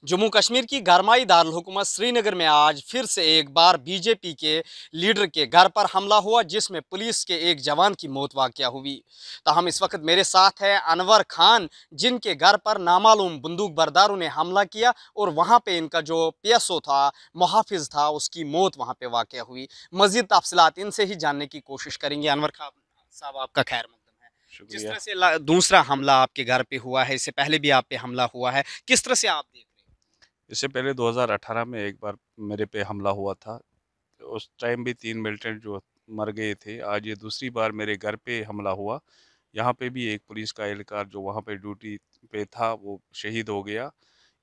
जम्मू कश्मीर की गरमाई दारुल हुकूमत श्रीनगर में आज फिर से एक बार बीजेपी के लीडर के घर पर हमला हुआ, जिसमें पुलिस के एक जवान की मौत वाक़या हुई। तो हम इस वक्त मेरे साथ है अनवर खान, जिनके घर पर नामालूम बंदूक बरदारों ने हमला किया और वहाँ पे इनका जो पीएसओ था, मुहाफिज था, उसकी मौत वहाँ पे वाक़या हुई। मज़ीद तफसीलात इनसे ही जानने की कोशिश करेंगे। अनवर खान साहब, आपका खैर मकदम है। जिस शुक्रिया। तरह से दूसरा हमला आपके घर पे हुआ है, इससे पहले भी आप पे हमला हुआ है, किस तरह से आप देख रहे हैं? इससे पहले 2018 में एक बार मेरे पे हमला हुआ था। उस टाइम भी 3 मिलिटेंट जो मर गए थे। आज ये दूसरी बार मेरे घर पे हमला हुआ। यहाँ पे भी एक पुलिस का एहलकार जो वहाँ पे ड्यूटी पे था वो शहीद हो गया।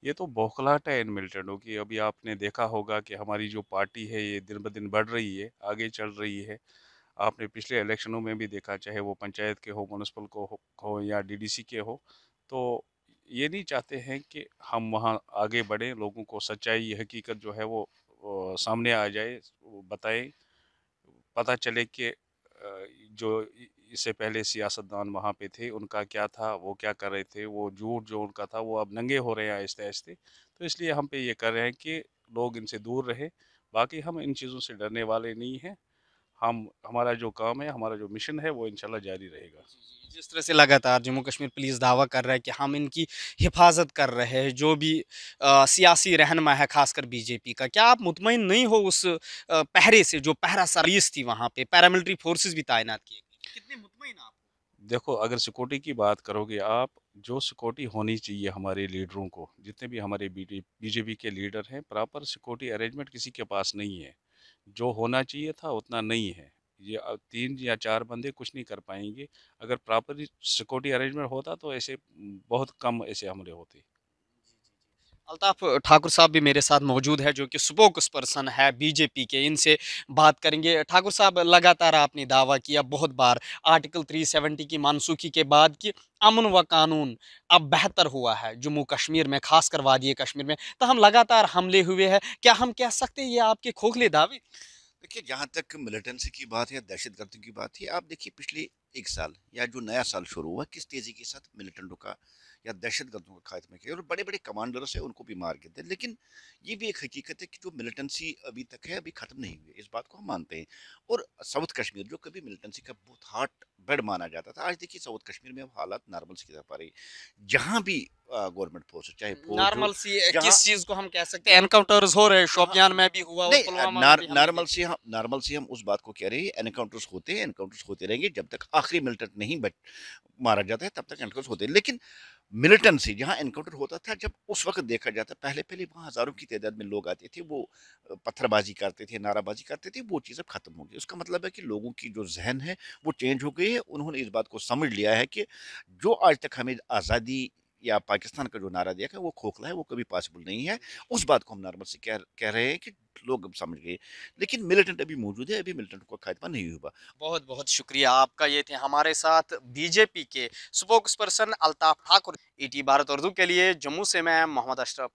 ये तो बौखलाहट है इन मिलिटेंटों की। अभी आपने देखा होगा कि हमारी जो पार्टी है ये दिन ब दिन बढ़ रही है, आगे चल रही है। आपने पिछले इलेक्शनों में भी देखा, चाहे वो पंचायत के हो, म्युनिसिपल हो या डीडीसी के हो, तो ये नहीं चाहते हैं कि हम वहाँ आगे बढ़ें, लोगों को सच्चाई हकीकत जो है वो सामने आ जाए, वो बताएं, पता चले कि जो इससे पहले सियासतदान वहाँ पे थे उनका क्या था, वो क्या कर रहे थे, वो झूठ जो उनका था वो अब नंगे हो रहे हैं आहिस्ते आहिस्ते। तो इसलिए हम पे ये कर रहे हैं कि लोग इनसे दूर रहे। बाकी हम इन चीज़ों से डरने वाले नहीं हैं। हम हमारा जो काम है, हमारा जो मिशन है वो इंशाल्लाह जारी रहेगा। जी, जी। जिस तरह से लगातार जम्मू कश्मीर पुलिस दावा कर रहा है कि हम इनकी हिफाजत कर रहे हैं, जो भी सियासी रहनुमा है, खासकर बीजेपी का, क्या आप मुतमईन नहीं हो उस पहरे से, जो पहरा सर्विस थी वहाँ पे, पैरामिलिट्री फोर्सेस भी तैनात किए गए, कितने मुतमईन आप? देखो, अगर सिक्योरिटी की बात करोगे आप, जो सिक्योरिटी होनी चाहिए हमारे लीडरों को, जितने भी हमारे बीजेपी के लीडर हैं, प्रॉपर सिक्योरिटी अरेंजमेंट किसी के पास नहीं है। जो होना चाहिए था उतना नहीं है। ये 3 या 4 बंदे कुछ नहीं कर पाएँगे। अगर प्रॉपर्ली सिक्योरिटी अरेंजमेंट होता तो ऐसे बहुत कम ऐसे हमले होते। अल्ताफ ठाकुर साहब भी मेरे साथ मौजूद है, जो कि स्पोक्स पर्सन है बीजेपी के। इनसे बात करेंगे। ठाकुर साहब, लगातार आपने दावा किया बहुत बार आर्टिकल 370 की मनसूखी के बाद कि अमन व कानून अब बेहतर हुआ है जम्मू कश्मीर में, खासकर वादी कश्मीर में। तो हम लगातार हमले हुए हैं, क्या हम कह सकते हैं ये आपके खोखले दावे? देखिए, जहाँ तक मिलिटेंसी की बात है या दहशतगर्दी की बात है, आप देखिए पिछले 1 साल या जो नया साल शुरू हुआ किस तेज़ी के साथ मिलिटेंटों का या दहशतगर्दों का खात्मा किया और बड़े बड़े कमांडर्स हैं उनको भी मार के थे। लेकिन ये भी एक हकीकत है कि जो मिलिटेंसी अभी तक है अभी ख़त्म नहीं हुई है, इस बात को हम मानते हैं। और साउथ कश्मीर जो कभी मिलिटेंसी का बहुत हॉट बेड माना जाता था, आज देखिए साउथ कश्मीर में अब हालात नॉर्मल की तरफ आ रही है। जहाँ भी गवर्नमेंट फोर्स चाहे फौज हो, नॉर्मल सी जहाँ किस चीज को हम कह सकते हैं? एनकाउंटर्स हो रहे हैं, हाँ, शोपियान में भी हुआ और नहीं, पुलवामा में भी हमले देखे। नॉर्मल से हम उस बात को कह रहे हैं। एनकाउंटर्स होते हैं, एनकाउंटर्स होते रहेंगे जब तक आखिरी मिलिटेंट नहीं बच मारा जाता है, तब तक एनकाउंटर्स होते हैं। लेकिन मिलिटेंसी जहाँ एनकाउंटर होता था, जब उस वक्त देखा जाता, पहले पहले वहाँ हजारों की तादाद में लोग आते थे, वो पत्थरबाजी करते थे, नाराबाजी करते थे, वो चीज़ अब खत्म हो गई। उसका मतलब है कि लोगों की जो जहन है वो चेंज हो गई है। उन्होंने इस बात को समझ लिया है कि जो आज तक हमें आज़ादी या पाकिस्तान का जो नारा दिया है वो खोखला है, वो कभी पॉसिबल नहीं है। उस बात को हम नॉर्मल से कह रहे हैं कि लोग अब समझ गए। लेकिन मिलिटेंट अभी मौजूद है, अभी मिलिटेंट का खात्मा नहीं हुआ। बहुत बहुत शुक्रिया आपका। ये थे हमारे साथ बीजेपी के spokes person Altaf Thakur. ET Bharat Urdu के लिए जम्मू से मैं मोहम्मद अशरफ।